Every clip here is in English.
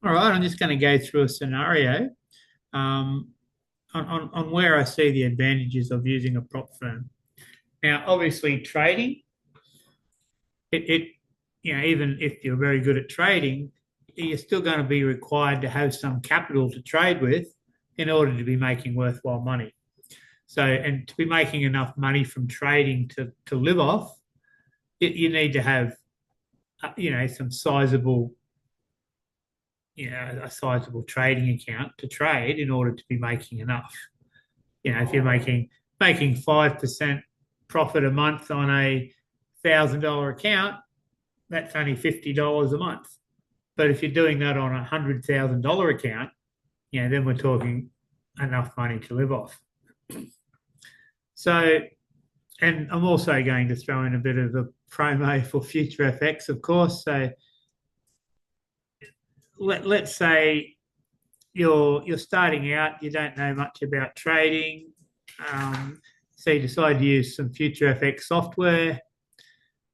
All right, I'm just going to go through a scenario um, on where I see the advantages of using a prop firm. Now, obviously, trading, it even if you're very good at trading, you're still going to be required to have some capital to trade with in order to be making worthwhile money. So, and to be making enough money from trading to live off, you need to have, some sizable, a sizable trading account to trade in order to be making enough. If you're making 5% profit a month on a $1,000 account, that's only $50 a month. But if you're doing that on $100,000 account, then we're talking enough money to live off. So, and I'm also going to throw in a bit of a promo for Future FX, of course. So let's say you're starting out, you don't know much about trading, so you decide to use some Future FX software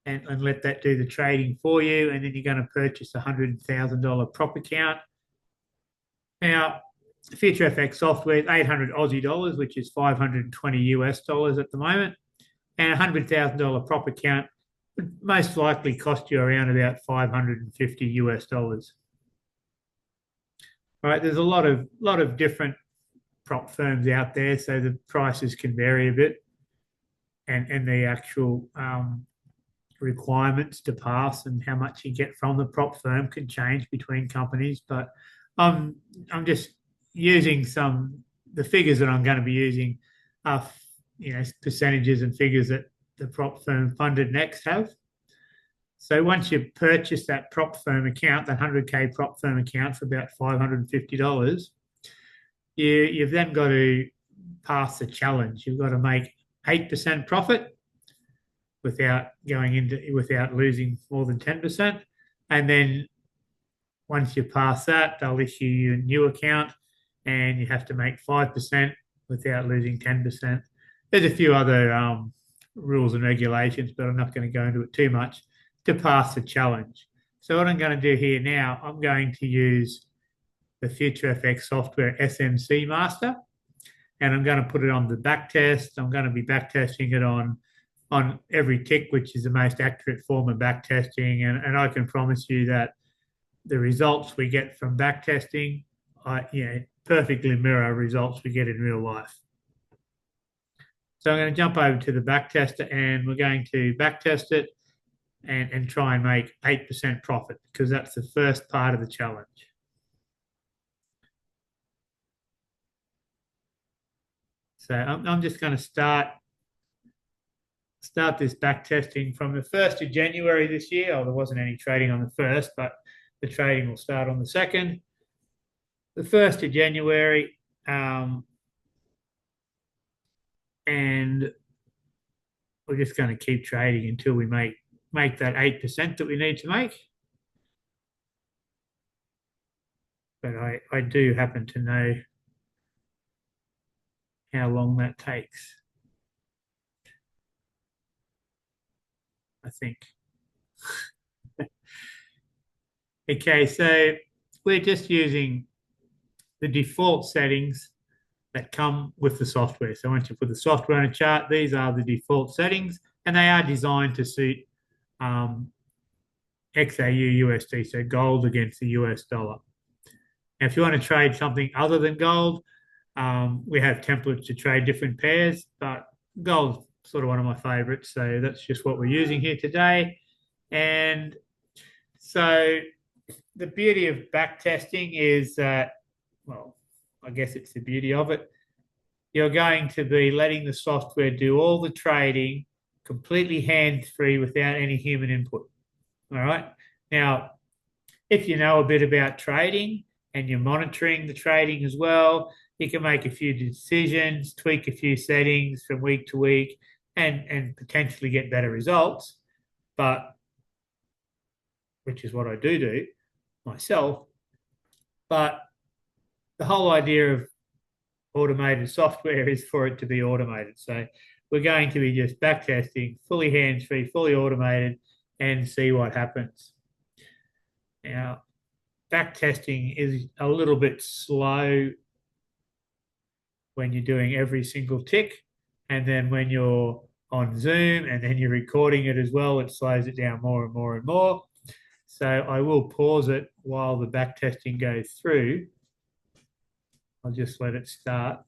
and let that do the trading for you, and then you're going to purchase a $100,000 prop account. Now, Future FX software is 800 Aussie dollars, which is 520 US dollars at the moment, and a $100,000 prop account would most likely cost you around about 550 US dollars. Right, there's a lot of different prop firms out there, so the prices can vary a bit, and the actual requirements to pass and how much you get from the prop firm can change between companies. But I'm just using the figures that I'm going to be using are percentages and figures that the prop firm funded next have. So once you purchase that prop firm account, that 100K prop firm account for about $550, you've then got to pass the challenge. You've got to make 8% profit without losing more than 10%. And then once you pass that, they'll issue you a new account and you have to make 5% without losing 10%. There's a few other rules and regulations, but I'm not going to go into it too much to pass the challenge. So what I'm going to do here now, I'm going to use the Future FX software SMC Master, and I'm going to put it on the back test. I'm going to be back testing it on every tick, which is the most accurate form of back testing. And I can promise you that the results we get from back testing, perfectly mirror results we get in real life. So I'm going to jump over to the back tester and we're going to back test it and try and make 8% profit because that's the first part of the challenge. So I'm just going to start this back testing from the 1st of January this year. Oh, there wasn't any trading on the 1st, but the trading will start on the 2nd. The 1st of January, and we're just going to keep trading until we make that 8% that we need to make. But I do happen to know how long that takes, I think. Okay, so we're just using the default settings that come with the software. So once you put the software on a chart, these are the default settings, and they are designed to suit XAU USD, so gold against the US dollar. Now, if you want to trade something other than gold, we have templates to trade different pairs, but gold's sort of one of my favorites. So that's just what we're using here today. And so the beauty of back testing is that, well, I guess it's the beauty of it. You're going to be letting the software do all the trading completely hands-free without any human input. All right. Now, if you know a bit about trading and you're monitoring the trading as well, you can make a few decisions, tweak a few settings from week to week, and potentially get better results. But which is what I do myself. But the whole idea of automated software is for it to be automated. So we're going to be just back testing, fully hands-free, fully automated, and see what happens. Now, back testing is a little bit slow when you're doing every single tick. And then when you're on Zoom and then you're recording it as well, it slows it down more and more and more. So I will pause it while the back testing goes through. I'll just let it start.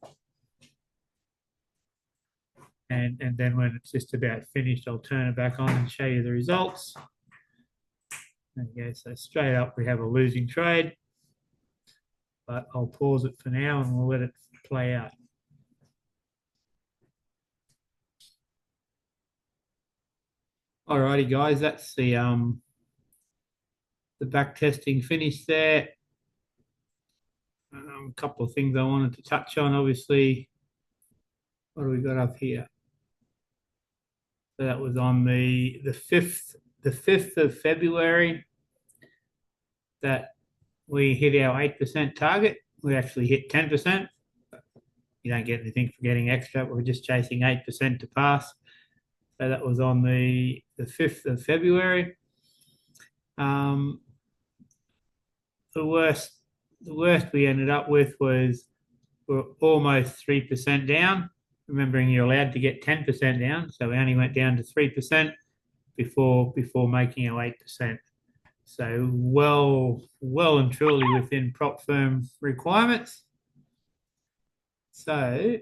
And then when it's just about finished, I'll turn it back on and show you the results. There you go. So straight up, we have a losing trade. But I'll pause it for now and we'll let it play out. Alrighty, guys, that's the back testing finished there. A couple of things I wanted to touch on, obviously. What do we got up here? So that was on the 5th of February that we hit our 8% target. We actually hit 10%. You don't get anything for getting extra. We're just chasing 8% to pass. So that was on the 5th of February. The worst we ended up with was we're almost 3% down. Remembering you're allowed to get 10% down, so we only went down to 3% before making our 8%. So well and truly within prop firm requirements. So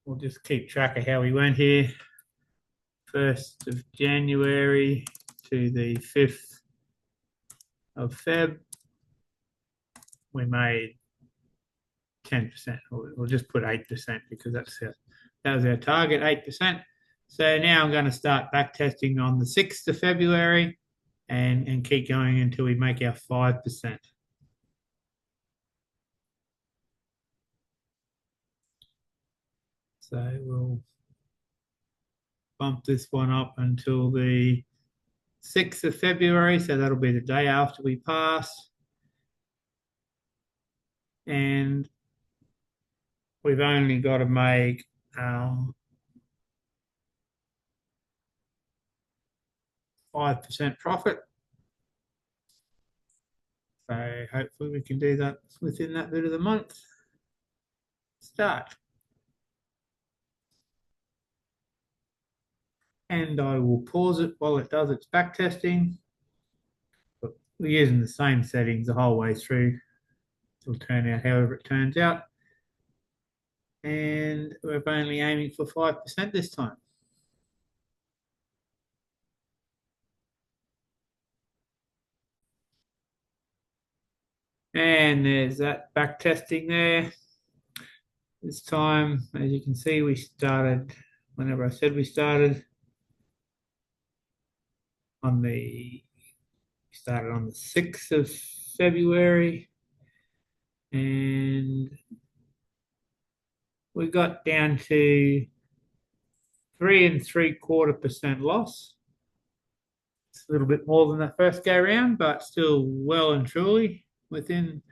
we'll just keep track of how we went here. 1st of January to the 5th of Feb, we made 10%. We'll just put 8% because that was our target, 8%. So now I'm going to start back testing on the 6th of February and keep going until we make our 5%. So we'll bump this one up until the 6th of February. So that'll be the day after we pass. And we've only got to make 5% profit. So hopefully we can do that within that bit of the month. Start. And I will pause it while it does its back testing. But we're using the same settings the whole way through. It'll turn out however it turns out. And we're only aiming for 5% this time. And there's that back testing there. This time, as you can see, we started, whenever I said we started, we started on the 6th of February. And we got down to 3 3/4% loss. It's a little bit more than the first go round, but still well and truly within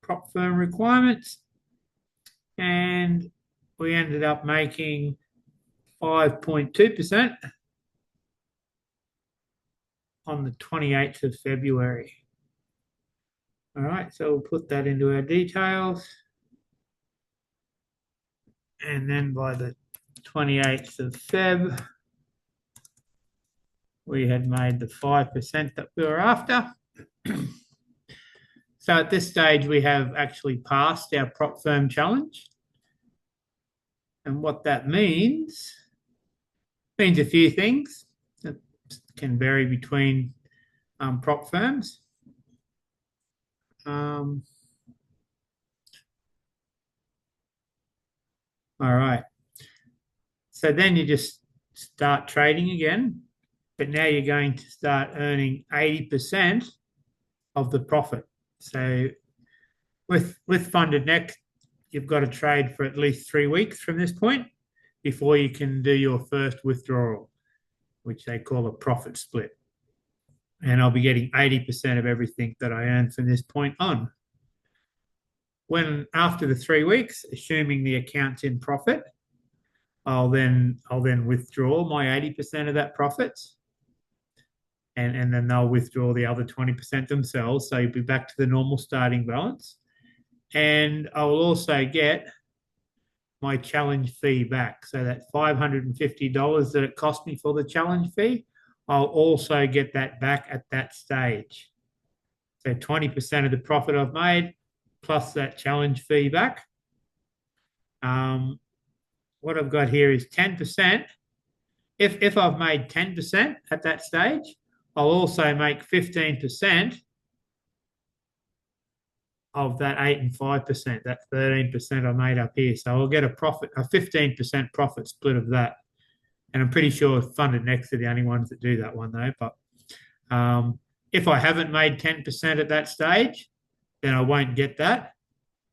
prop firm requirements. And we ended up making 5.2% on the 28th of February. All right, so we'll put that into our details. And then by the 28th of Feb, we had made the 5% that we were after. So at this stage, we have actually passed our prop firm challenge. And what that means a few things that can vary between prop firms. All right. So then you just start trading again, but now you're going to start earning 80% of the profit. So with Funded Next, you've got to trade for at least 3 weeks from this point before you can do your first withdrawal, which they call a profit split. And I'll be getting 80% of everything that I earn from this point on. When after the 3 weeks, assuming the account's in profit, I'll then withdraw my 80% of that profits. and then they'll withdraw the other 20% themselves. So you'll be back to the normal starting balance. And I will also get my challenge fee back. So that $550 that it cost me for the challenge fee, I'll also get that back at that stage. So 20% of the profit I've made plus that challenge fee back. What I've got here is 10%. If I've made 10% at that stage, I'll also make 15% of that 8 and 5%, that 13% I made up here. So I'll get a 15% profit split of that. And I'm pretty sure Funded Next are the only ones that do that one though. But if I haven't made 10% at that stage, then I won't get that.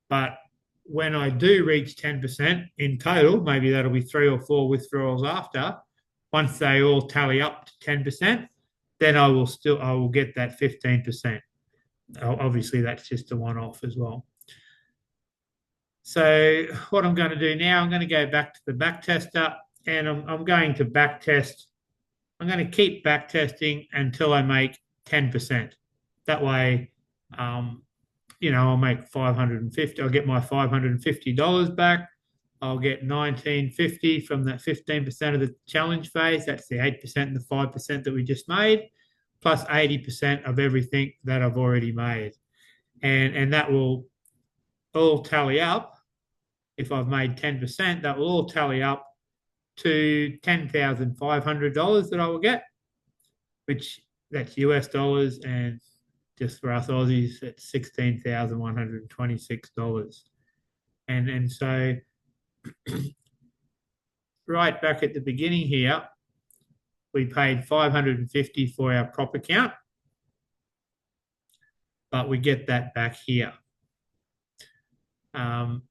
But when I do reach 10% in total, maybe that'll be 3 or 4 withdrawals after, once they all tally up to 10%, then I will get that 15%. Obviously, that's just a one-off as well. So what I'm going to do now, I'm going to go back to the back tester, and I'm going to back test. I'm going to keep back testing until I make 10%. That way, I'll make 550. I'll get my $550 back. I'll get $19.50 from that 15% of the challenge phase. That's the 8% and the 5% that we just made, plus 80% of everything that I've already made. And that will all tally up. If I've made 10%, that will all tally up to $10,500 that I will get, which that's US dollars, and just for us Aussies, it's $16,126. And so right back at the beginning here, we paid $550 for our prop account, but we get that back here. And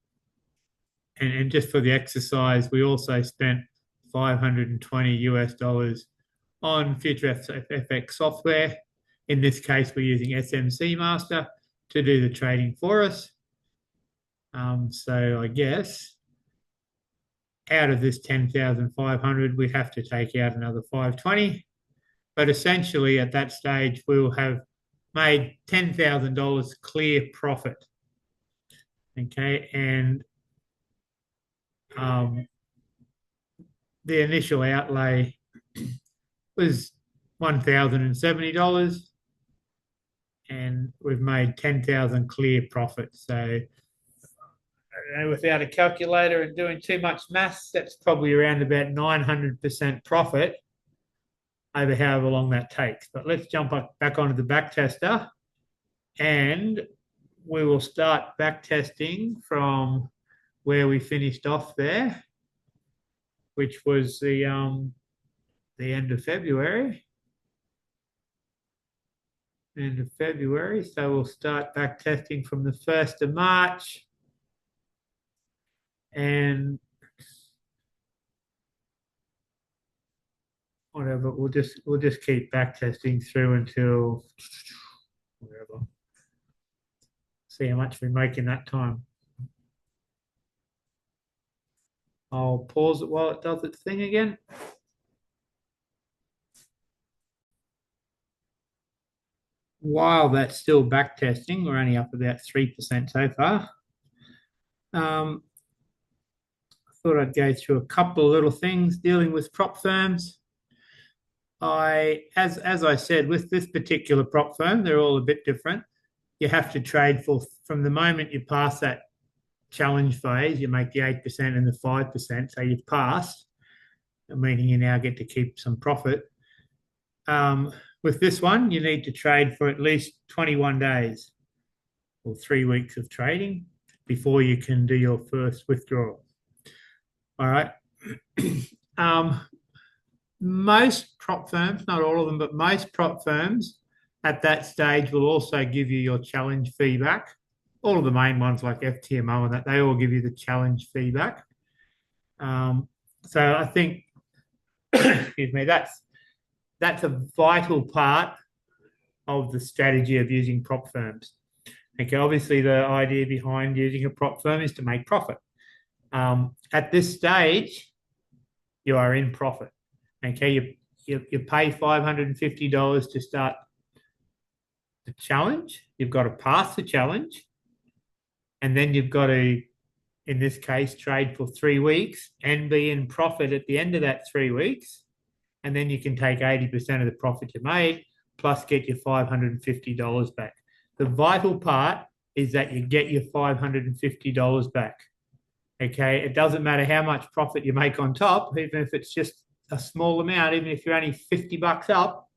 just for the exercise, we also spent $520 US dollars on Future FX software. In this case, we're using SMC Master to do the trading for us. So I guess out of this 10,500, we have to take out another 520. But essentially, at that stage, we will have made $10,000 clear profit. Okay, and the initial outlay was $1,070, and we've made 10,000 clear profit. So without a calculator and doing too much maths, that's probably around about 900% profit over however long that takes. But let's jump back onto the back tester, and we will start back testing from where we finished off there, which was the end of February. So we'll start back testing from the 1st of March. And whatever, we'll just keep back testing through until whatever. See how much we make in that time. I'll pause it while it does its thing again. While that's still back testing, we're only up about 3% so far. I thought I'd go through a couple of little things dealing with prop firms. As I said, with this particular prop firm, they're all a bit different. You have to trade from the moment you pass that challenge phase, you make the 8% and the 5%, so you've passed, meaning you now get to keep some profit. With this one, you need to trade for at least 21 days or 3 weeks of trading before you can do your first withdrawal. All right. Most prop firms, not all of them, but most prop firms at that stage will also give you your challenge fee back. All of the main ones like FTMO and that, they all give you the challenge fee back. So I think, excuse me, that's a vital part of the strategy of using prop firms. Okay, obviously the idea behind using a prop firm is to make profit. At this stage, you are in profit. Okay, you pay $550 to start the challenge. You've got to pass the challenge, and then you've got to, in this case, trade for 3 weeks and be in profit at the end of that 3 weeks. And then you can take 80% of the profit you made, plus get your $550 back. The vital part is that you get your $550 back. Okay, it doesn't matter how much profit you make on top, even if it's just a small amount, even if you're only $50 up,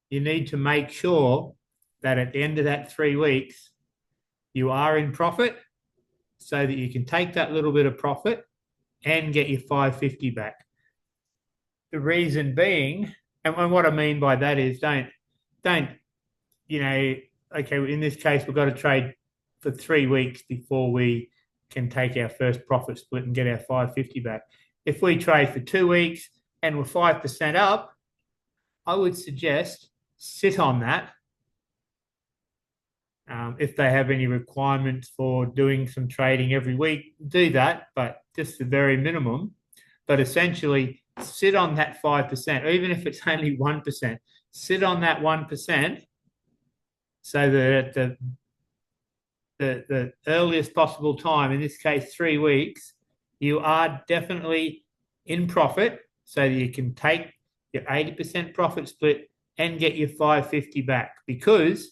you need to make sure that at the end of that 3 weeks, you are in profit so that you can take that little bit of profit and get your $550 back. The reason being, and what I mean by that is don't, okay, in this case, we've got to trade for 3 weeks before we can take our first profit split and get our $550 back. If we trade for 2 weeks and we're 5% up, I would suggest sit on that. If they have any requirements for doing some trading every week, do that, but just the very minimum. But essentially, sit on that 5%, or even if it's only 1%, sit on that 1% so that at the earliest possible time, in this case, 3 weeks, you are definitely in profit so that you can take your 80% profit split and get your $550 back. Because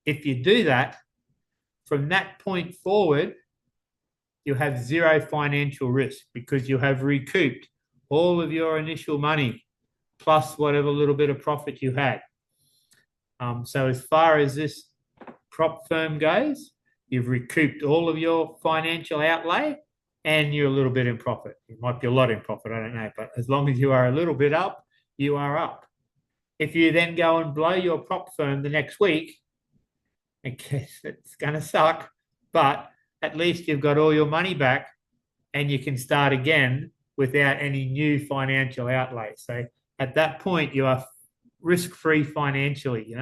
if you do that, from that point forward, you have zero financial risk because you have recouped all of your initial money plus whatever little bit of profit you had. So as far as this prop firm goes, you've recouped all of your financial outlay and you're a little bit in profit. You might be a lot in profit, I don't know, but as long as you are a little bit up, you are up. If you then go and blow your prop firm the next week, I guess it's going to suck, but at least you've got all your money back and you can start again without any new financial outlay. So at that point, you are risk-free financially,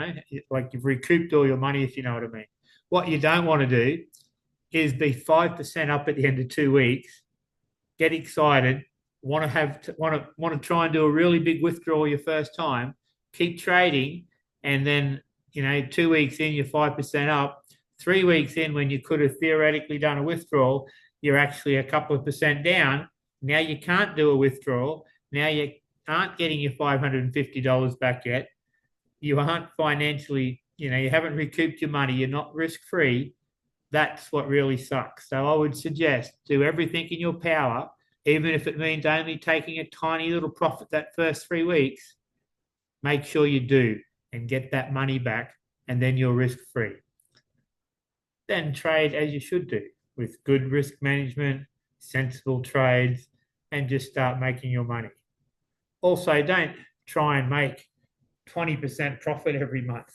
like you've recouped all your money, if you know what I mean. What you don't want to do is be 5% up at the end of 2 weeks, get excited, want to try and do a really big withdrawal your first time, keep trading, and then 2 weeks in, you're 5% up. 3 weeks in, when you could have theoretically done a withdrawal, you're actually a couple of percent down. Now you can't do a withdrawal. Now you aren't getting your $550 back yet. You aren't financially, you haven't recouped your money. You're not risk-free. That's what really sucks. So I would suggest do everything in your power, even if it means only taking a tiny little profit that first 3 weeks. Make sure you do and get that money back, and then you're risk-free. Then trade as you should do, with good risk management, sensible trades, and just start making your money. Also, don't try and make 20% profit every month,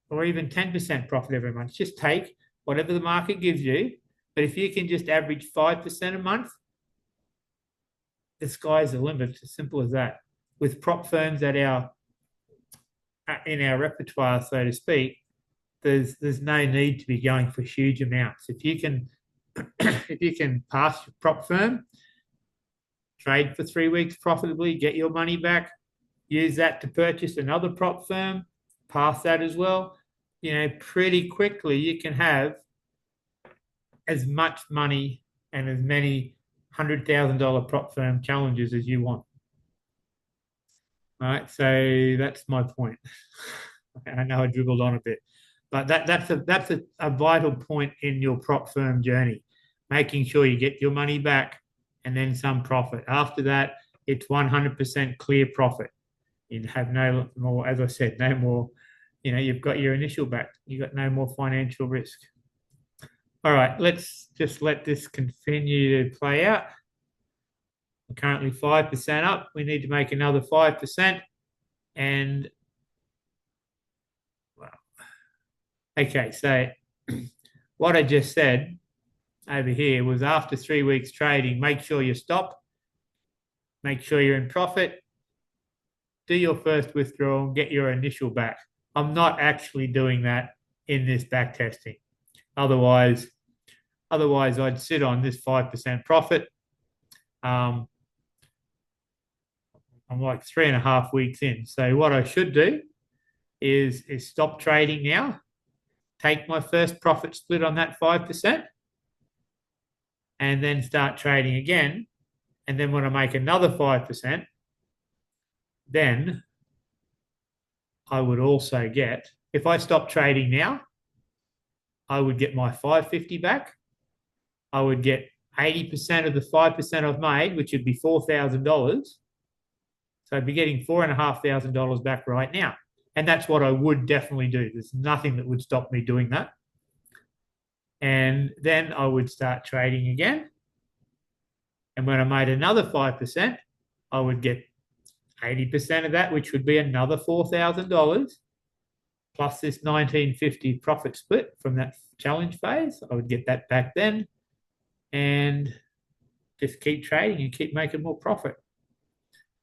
or even 10% profit every month. Just take whatever the market gives you. But if you can just average 5% a month, the sky's the limit. It's as simple as that. With prop firms in our repertoire, so to speak, there's no need to be going for huge amounts. If you can pass your prop firm, trade for 3 weeks profitably, get your money back, use that to purchase another prop firm, pass that as well, pretty quickly you can have as much money and as many $100,000 prop firm challenges as you want. All right, so that's my point. I know I dribbled on a bit, but that's a vital point in your prop firm journey, making sure you get your money back and then some profit. After that, it's 100% clear profit. You have no more, as I said, no more, you've got your initial back. You've got no more financial risk. All right, let's just let this continue to play out. We're currently 5% up. We need to make another 5%. And, well, okay, so what I just said over here was after 3 weeks trading, make sure you stop, make sure you're in profit, do your first withdrawal, get your initial back. I'm not actually doing that in this back testing. Otherwise I'd sit on this 5% profit. I'm like 3.5 weeks in. So what I should do is stop trading now, take my first profit split on that 5%, and then start trading again. And then when I make another 5%, then I would also get, if I stop trading now, I would get my 550 back. I would get 80% of the 5% I've made, which would be $4,000. So I'd be getting $4,500 back right now. And that's what I would definitely do. There's nothing that would stop me doing that. And then I would start trading again. And when I made another 5%, I would get 80% of that, which would be another $4,000, plus this 1950 profit split from that challenge phase. I would get that back then and just keep trading and keep making more profit.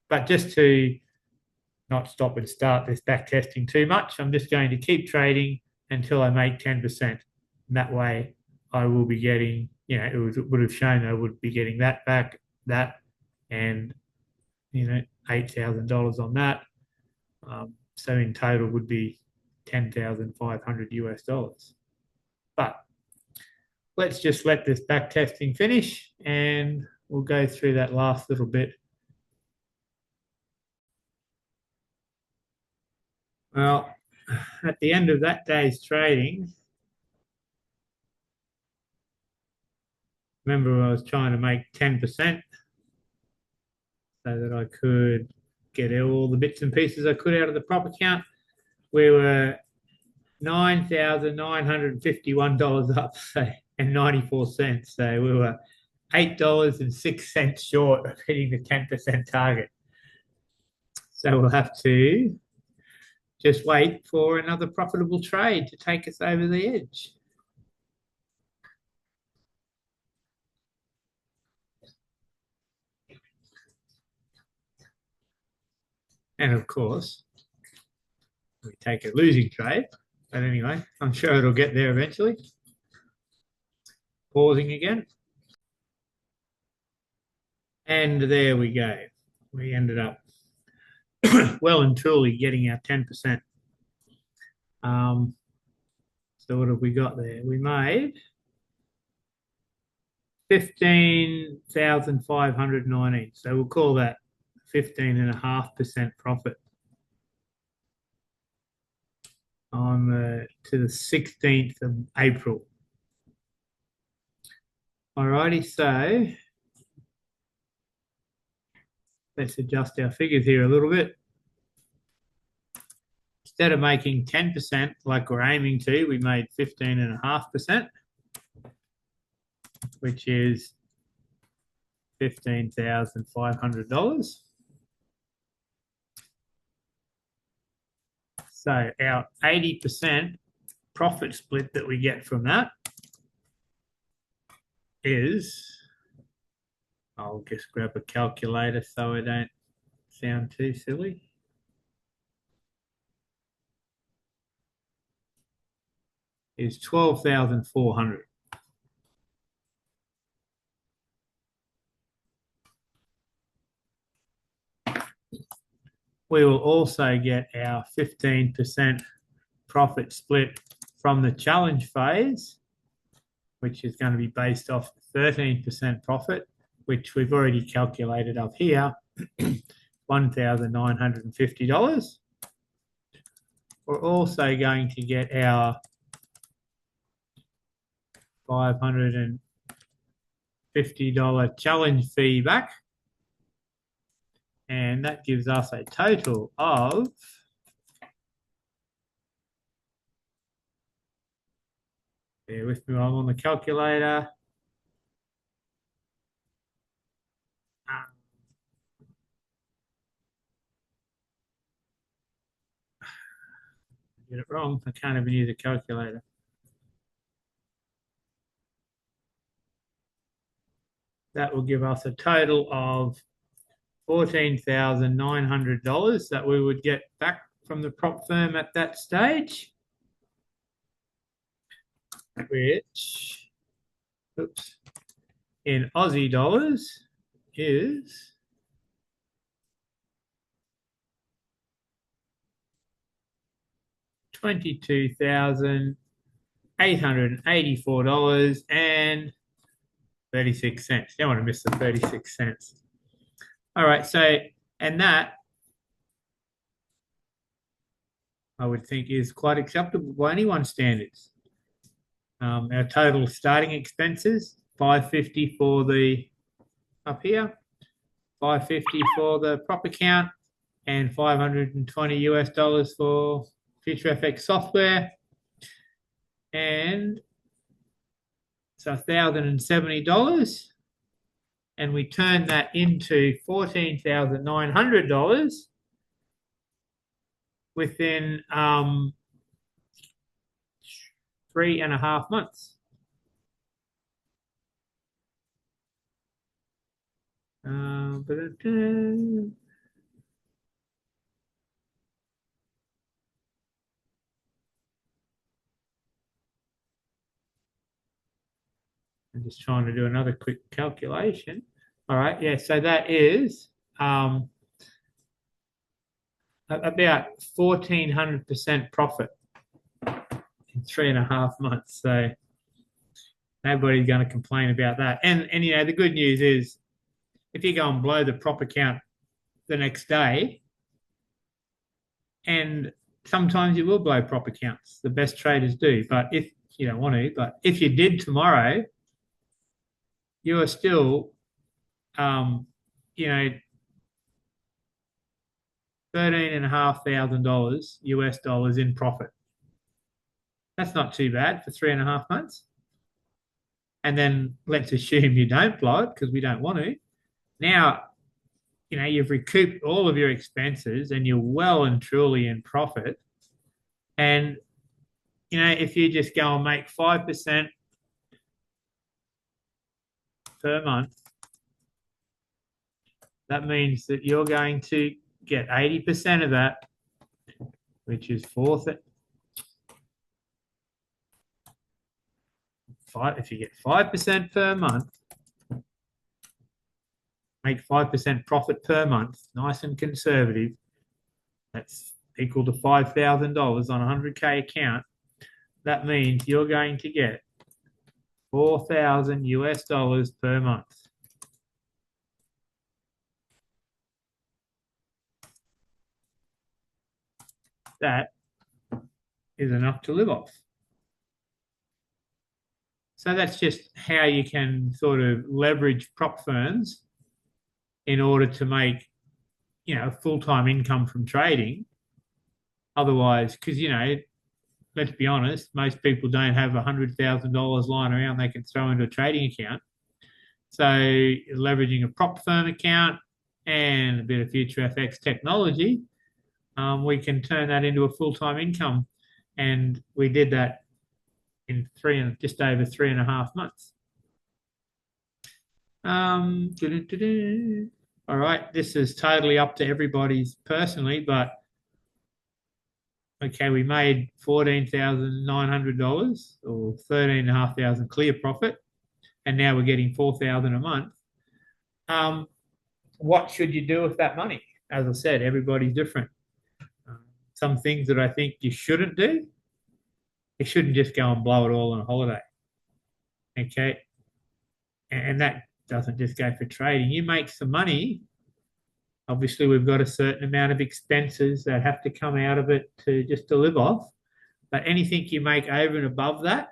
But just to not stop and start this back testing too much, I'm just going to keep trading until I make 10%. And that way I will be getting, it would have shown I would be getting that back, that, and, $8,000 on that. So in total would be 10,500 US dollars. But let's just let this back testing finish and we'll go through that last little bit. Well, at the end of that day's trading, remember I was trying to make 10% so that I could get all the bits and pieces I could out of the prop account. We were $9,951 up, and 94 cents. So we were $8.06 short of hitting the 10% target. So we'll have to just wait for another profitable trade to take us over the edge. And of course, we take a losing trade. But anyway, I'm sure it'll get there eventually. Pausing again. And there we go. We ended up well and truly getting our 10%. So what have we got there? We made 15,519. So we'll call that 15.5% profit to the 16th of April. Alrighty, so let's adjust our figures here a little bit. Instead of making 10% like we're aiming to, we made 15.5%, which is $15,500. So our 80% profit split that we get from that is, I'll just grab a calculator so I don't sound too silly. Is 12,400. We will also get our 15% profit split from the challenge phase, which is going to be based off 13% profit, which we've already calculated up here, $1,950. We're also going to get our $550 challenge fee back. And that gives us a total of bear with me while I'm on the calculator. Get it wrong. I can't even use a calculator. That will give us a total of $14,900 that we would get back from the prop firm at that stage, which, oops, in Aussie dollars is $22,884.36. Don't want to miss the 36 cents. All right, so, and that I would think is quite acceptable by anyone's standards. Our total starting expenses, 550 for the up here, 550 for the prop account, and 520 US dollars for Future FX software, and so $1,070, and we turn that into $14,900 within 3.5 months. I'm just trying to do another quick calculation. All right, yeah, so that is about 1,400% profit in 3.5 months. So nobody's going to complain about that. And you know, the good news is if you go and blow the prop account the next day, and sometimes you will blow prop accounts, the best traders do, but if you don't want to, but if you did tomorrow, you are still, you know, $13,500 US dollars in profit. That's not too bad for 3.5 months. And then let's assume you don't blow it because we don't want to. Now, you know, you've recouped all of your expenses and you're well and truly in profit. And, you know, if you just go and make 5% per month, that means that you're going to get 80% of that, which is if you get 5% per month, make 5% profit per month, nice and conservative, that's equal to $5,000 on a 100K account. That means you're going to get 4,000 US dollars per month. That is enough to live off. So that's just how you can sort of leverage prop firms in order to make, you know, full-time income from trading. Otherwise, because, you know, let's be honest, most people don't have $100,000 lying around they can throw into a trading account. So leveraging a prop firm account and a bit of Future FX technology, we can turn that into a full-time income. And we did that in just over 3.5 months. All right, this is totally up to everybody's personally, but okay, we made $14,900 or $13,500 clear profit, and now we're getting $4,000 a month. What should you do with that money? As I said, everybody's different. Some things that I think you shouldn't do, you shouldn't just go and blow it all on a holiday. Okay, and that doesn't just go for trading. You make some money. Obviously, we've got a certain amount of expenses that have to come out of it to live off. But anything you make over and above that,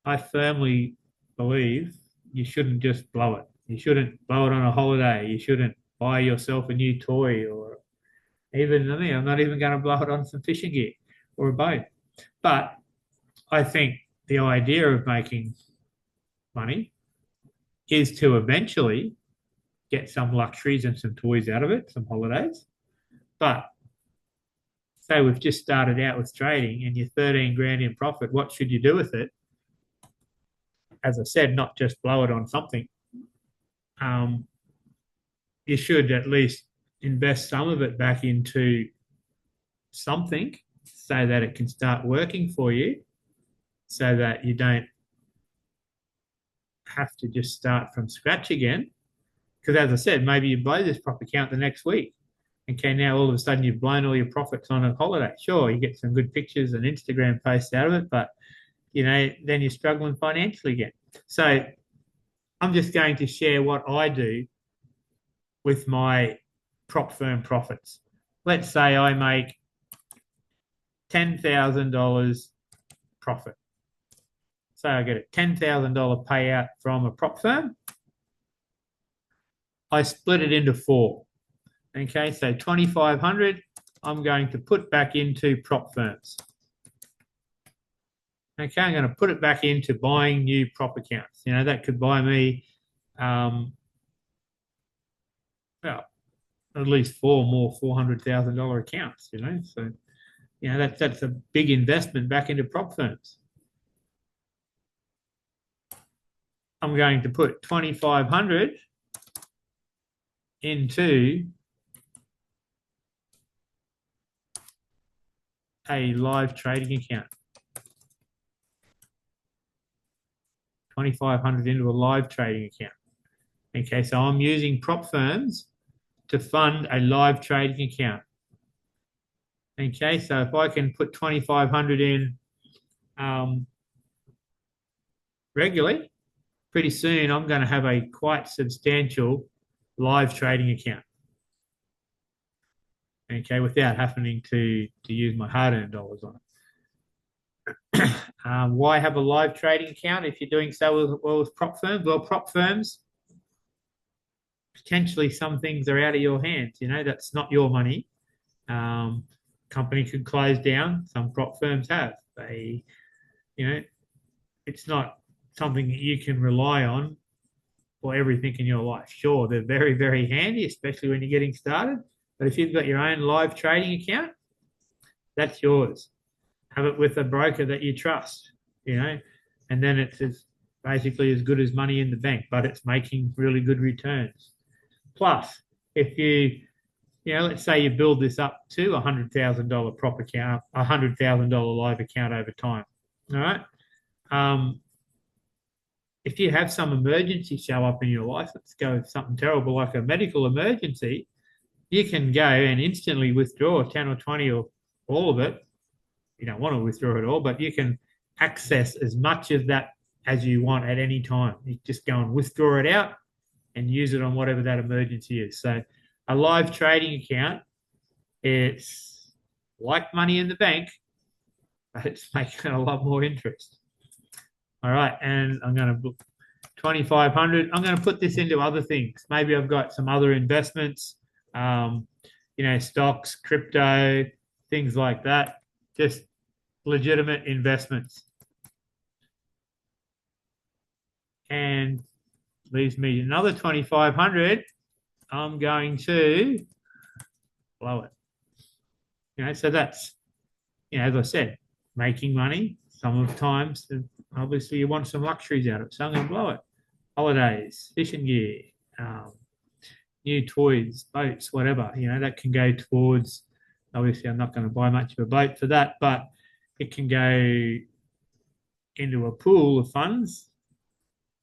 I firmly believe you shouldn't just blow it. You shouldn't blow it on a holiday. You shouldn't buy yourself a new toy, or even, I mean, I'm not even going to blow it on some fishing gear or a boat. But I think the idea of making money is to eventually get some luxuries and some toys out of it, some holidays. But say we've just started out with trading and you're 13 grand in profit, what should you do with it? As I said, not just blow it on something. You should at least invest some of it back into something so that it can start working for you, so that you don't have to just start from scratch again. Because as I said, maybe you blow this prop account the next week. Okay, now all of a sudden you've blown all your profits on a holiday. Sure, you get some good pictures and Instagram posts out of it, but then you're struggling financially again. So I'm just going to share what I do with my prop firm profits. Let's say I make $10,000 profit. So I get a $10,000 payout from a prop firm. I split it into four. Okay, so 2,500 I'm going to put back into prop firms. Okay, I'm going to put it back into buying new prop accounts. That could buy me, well, at least four more $400,000 accounts. So that's a big investment back into prop firms. I'm going to put 2,500 into a live trading account. 2,500 into a live trading account. Okay, so I'm using prop firms to fund a live trading account. Okay, so if I can put 2,500 in regularly, pretty soon I'm going to have a quite substantial live trading account. Okay, without having to use my hard-earned dollars on it. Why have a live trading account if you're doing so well with prop firms? Well, prop firms, potentially some things are out of your hands. That's not your money. Company could close down. Some prop firms have. It's not something that you can rely on for everything in your life. Sure, they're very, very handy, especially when you're getting started. But if you've got your own live trading account, that's yours. Have it with a broker that you trust, and then it's basically as good as money in the bank, but it's making really good returns. Plus, if let's say you build this up to a $100,000 prop account, a $100,000 live account over time. All right. If you have some emergency show up in your life, let's go with something terrible like a medical emergency, you can go and instantly withdraw 10 or 20 or all of it. You don't want to withdraw it all, but you can access as much of that as you want at any time. You just go and withdraw it out and use it on whatever that emergency is. So a live trading account, it's like money in the bank, but it's making a lot more interest. All right, and I'm going to book 2,500. I'm going to put this into other things. Maybe I've got some other investments, stocks, crypto, things like that. Just legitimate investments. And leaves me another 2,500. I'm going to blow it. So that's, as I said, making money. Some of the times, obviously, you want some luxuries out of it. So I'm going to blow it. Holidays, fishing gear, new toys, boats, whatever. That can go towards, obviously, I'm not going to buy much of a boat for that, but it can go into a pool of funds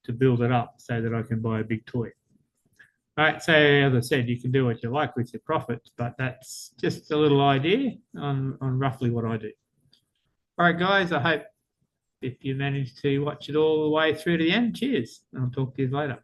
to build it up so that I can buy a big toy. All right, so as I said, you can do what you like with your profits, but that's just a little idea on roughly what I do. All right, guys, I hope if you managed to watch it all the way through to the end, cheers. I'll talk to you later.